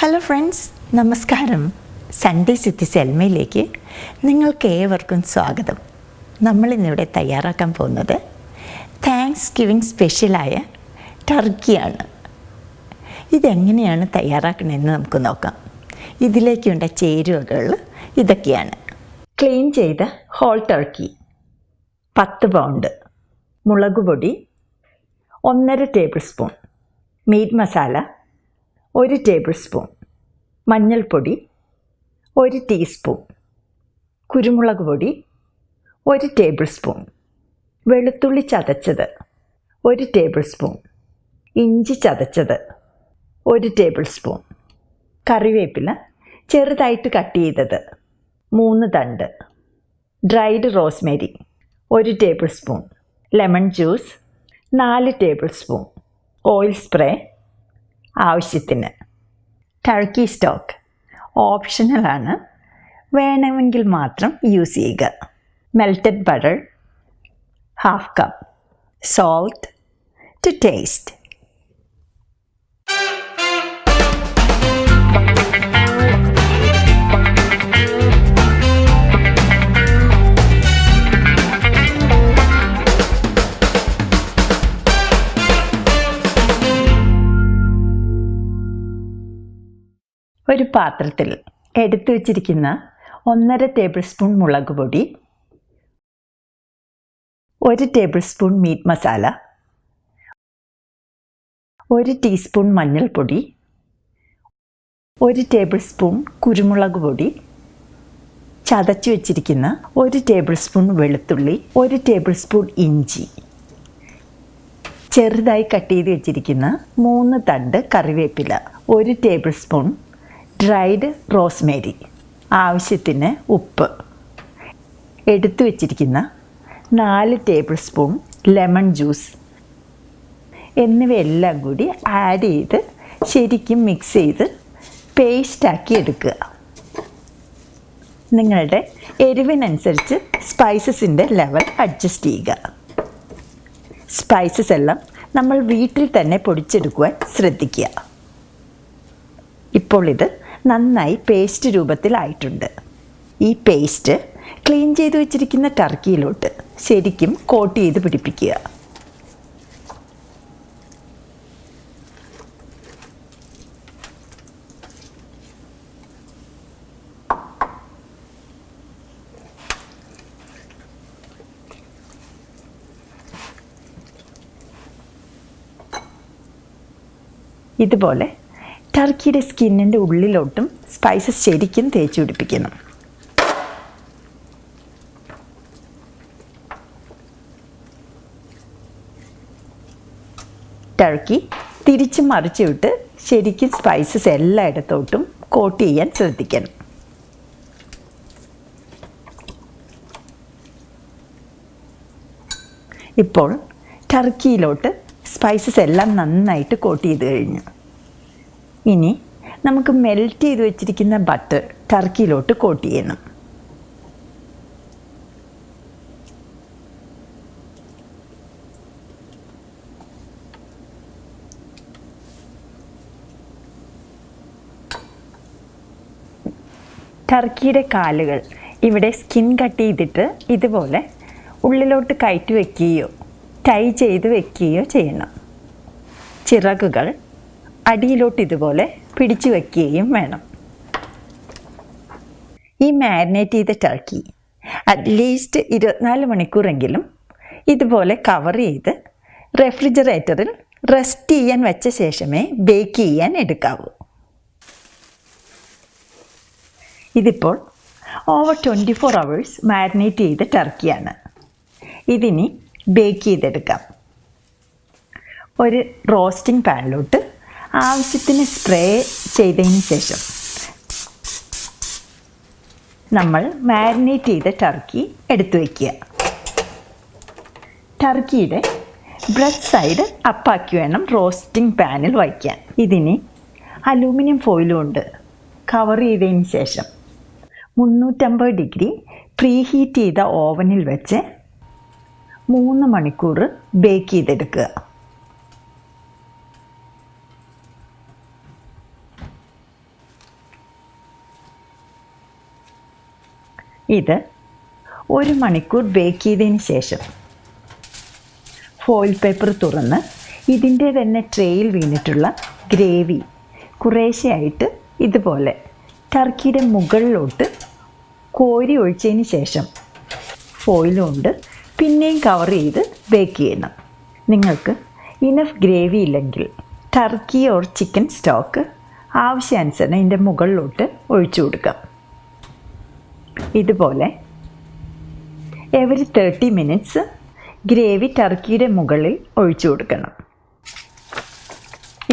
Hello friends, നമസ്കാരം. Sunday city സെൽമയിലേക്ക് നിങ്ങൾക്ക് ഏവർക്കും സ്വാഗതം. നമ്മളിന്നിവിടെ തയ്യാറാക്കാൻ പോകുന്നത് താങ്ക്സ് ഗിവിങ് സ്പെഷ്യലായ ടർക്കിയാണ്. ഇതെങ്ങനെയാണ് തയ്യാറാക്കണമെന്ന് നമുക്ക് നോക്കാം. ഇതിലേക്കുണ്ട ചേരുവകൾ ഇതൊക്കെയാണ്: ക്ലീൻ ചെയ്ത ഹോൾ ടർക്കി 10 പൗണ്ട്, മുളക് പൊടി 1.5 tablespoon, meat masala 1 tablespoon, മഞ്ഞൾപ്പൊടി 1 ടീസ്പൂൺ, കുരുമുളക് പൊടി 1 ടേബിൾ സ്പൂൺ, വെളുത്തുള്ളി ചതച്ചത് 1 ടേബിൾ സ്പൂൺ, ഇഞ്ചി ചതച്ചത് 1 ടേബിൾ സ്പൂൺ, കറിവേപ്പില ചെറുതായിട്ട് കട്ട് ചെയ്തത് 3 തണ്ട്, dried rosemary 1 tablespoon, lemon juice 4 tablespoon, oil spray ആവശ്യത്തിന്. ടർക്കി സ്റ്റോക്ക് ഓപ്ഷണലാണ്, വേണമെങ്കിൽ മാത്രം യൂസ് ചെയ്യുക. Melted butter ½ cup, salt to taste. ഒരു പാത്രത്തിൽ എടുത്തു വച്ചിരിക്കുന്ന 1.5 ടേബിൾ സ്പൂൺ മുളക് പൊടി, 1 tablespoon meat masala, 1 teaspoon മഞ്ഞൾപ്പൊടി, 1 ടേബിൾ സ്പൂൺ കുരുമുളക് പൊടി, ചതച്ചു വച്ചിരിക്കുന്ന 1 ടേബിൾ സ്പൂൺ വെളുത്തുള്ളി, 1 ടേബിൾ സ്പൂൺ ഇഞ്ചി, ചെറുതായി കട്ട് ചെയ്ത് വെച്ചിരിക്കുന്ന 3 തണ്ട് കറിവേപ്പില, 1 ടേബിൾ സ്പൂൺ ഡ്രൈഡ് റോസ്മേരി, ആവശ്യത്തിന് ഉപ്പ്, എടുത്തു വച്ചിരിക്കുന്ന 4 ടേബിൾ സ്പൂൺ ലെമൺ ജ്യൂസ് എന്നിവയെല്ലാം കൂടി ആഡ് ചെയ്ത് ശരിക്കും മിക്സ് ചെയ്ത് പേസ്റ്റാക്കി എടുക്കുക. നിങ്ങളുടെ എരിവിനനുസരിച്ച് സ്പൈസസിൻ്റെ ലെവൽ അഡ്ജസ്റ്റ് ചെയ്യുക. സ്പൈസസ് എല്ലാം നമ്മൾ വീട്ടിൽ തന്നെ പൊടിച്ചെടുക്കുവാൻ ശ്രദ്ധിക്കുക. ഇപ്പോൾ ഇത് നന്നായി പേസ്റ്റ് രൂപത്തിലായിട്ടുണ്ട്. ഈ പേസ്റ്റ് ക്ലീൻ ചെയ്ത് വെച്ചിരിക്കുന്ന ടർക്കിയിലോട്ട് ശരിക്കും കോട്ട് ചെയ്ത് പിടിപ്പിക്കുക. ഇതുപോലെ ടർക്കിയുടെ സ്കിന്നിൻ്റെ ഉള്ളിലോട്ടും സ്പൈസസ് ശരിക്കും തേച്ച് പിടിപ്പിക്കണം. ടർക്കി തിരിച്ച് മറിച്ച് വിട്ട് ശരിക്കും സ്പൈസസ് എല്ലായിടത്തോട്ടും കോട്ട് ചെയ്യാൻ ശ്രദ്ധിക്കണം. ഇപ്പോൾ ടർക്കിയിലോട്ട് സ്പൈസസ് എല്ലാം നന്നായിട്ട് കോട്ട് ചെയ്ത് കഴിഞ്ഞു. ഇനി നമുക്ക് മെൽറ്റ് ചെയ്ത് വെച്ചിരിക്കുന്ന ബട്ടർ ടർക്കിയിലോട്ട് കോട്ട് ചെയ്യണം. ടർക്കിയുടെ കാലുകൾ ഇവിടെ സ്കിൻ കട്ട് ചെയ്തിട്ട് ഇതുപോലെ ഉള്ളിലോട്ട് കയറ്റി വയ്ക്കുകയോ ടൈ ചെയ്ത് വയ്ക്കുകയോ ചെയ്യണം. ചിറകുകൾ അടിയിലോട്ട് ഇതുപോലെ പിടിച്ചു വയ്ക്കുകയും വേണം. ഈ മാരിനേറ്റ് ചെയ്ത ടർക്കി അറ്റ്ലീസ്റ്റ് 24 മണിക്കൂറെങ്കിലും ഇതുപോലെ കവർ ചെയ്ത് റെഫ്രിജറേറ്ററിൽ റെസ്റ്റ് ചെയ്യാൻ വെച്ച ശേഷമേ ബേക്ക് ചെയ്യാൻ എടുക്കാവൂ. ഇതിപ്പോൾ ഓവർ 24 hours മാരിനേറ്റ് ചെയ്ത ടർക്കിയാണ്. ഇതിനി ബേക്ക് ചെയ്തെടുക്കാം. ഒരു റോസ്റ്റിംഗ് പാനിലോട്ട് ആവശ്യത്തിന് സ്പ്രേ ചെയ്തതിന് ശേഷം നമ്മൾ മാരിനേറ്റ് ചെയ്ത ടർക്കി എടുത്തു വയ്ക്കുക. ടർക്കിയുടെ ബ്രെസ്റ്റ് സൈഡ് അപ്പാക്കി വേണം റോസ്റ്റിംഗ് പാനിൽ വയ്ക്കാൻ. ഇതിന് അലൂമിനിയം ഫോയിൽ കൊണ്ട് കവർ ചെയ്തതിന് ശേഷം 350 ഡിഗ്രി പ്രീ ഹീറ്റ് ചെയ്ത ഓവനിൽ വെച്ച് 3 മണിക്കൂർ ബേക്ക് ഇത് 1 മണിക്കൂർ ബേക്ക് ചെയ്തതിന് ശേഷം ഫോയിൽ പേപ്പർ തുറന്ന് ഇതിൻ്റെ തന്നെ ട്രേയിൽ വീണിട്ടുള്ള ഗ്രേവി കുറേശ്ശെയായിട്ട് ഇതുപോലെ ടർക്കിയുടെ മുകളിലോട്ട് കോരി ഒഴിച്ചതിന് ശേഷം ഫോയിൽ കൊണ്ട് പിന്നെയും കവർ ചെയ്ത് ബേക്ക് ചെയ്യണം. നിങ്ങൾക്ക് ഇനഫ് ഗ്രേവി ഇല്ലെങ്കിൽ ടർക്കി ഓർ ചിക്കൻ സ്റ്റോക്ക് ആവശ്യാനുസരണം ഇതിൻ്റെ മുകളിലോട്ട് ഒഴിച്ചു കൊടുക്കാം. ഇതുപോലെ എവറി 30 മിനിറ്റ്സ് ഗ്രേവി ടർക്കിയുടെ മുകളിൽ ഒഴിച്ചു കൊടുക്കണം.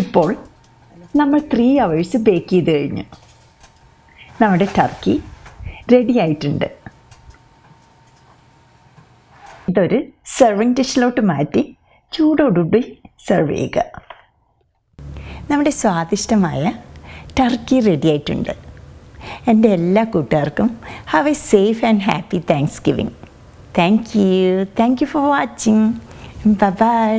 ഇപ്പോൾ നമ്മൾ 3 hours ബേക്ക് ചെയ്ത് കഴിഞ്ഞു. നമ്മുടെ ടർക്കി റെഡി ആയിട്ടുണ്ട്. ഇതൊരു സെർവിങ് ഡിഷിലോട്ട് മാറ്റി ചൂടോടുകൂടി സെർവ് ചെയ്യുക. നമ്മുടെ സ്വാദിഷ്ടമായ ടർക്കി റെഡി ആയിട്ടുണ്ട്. എൻ്റെ എല്ലാ കൂട്ടുകാർക്കും have a safe and happy thanksgiving. Thank you for watching. By.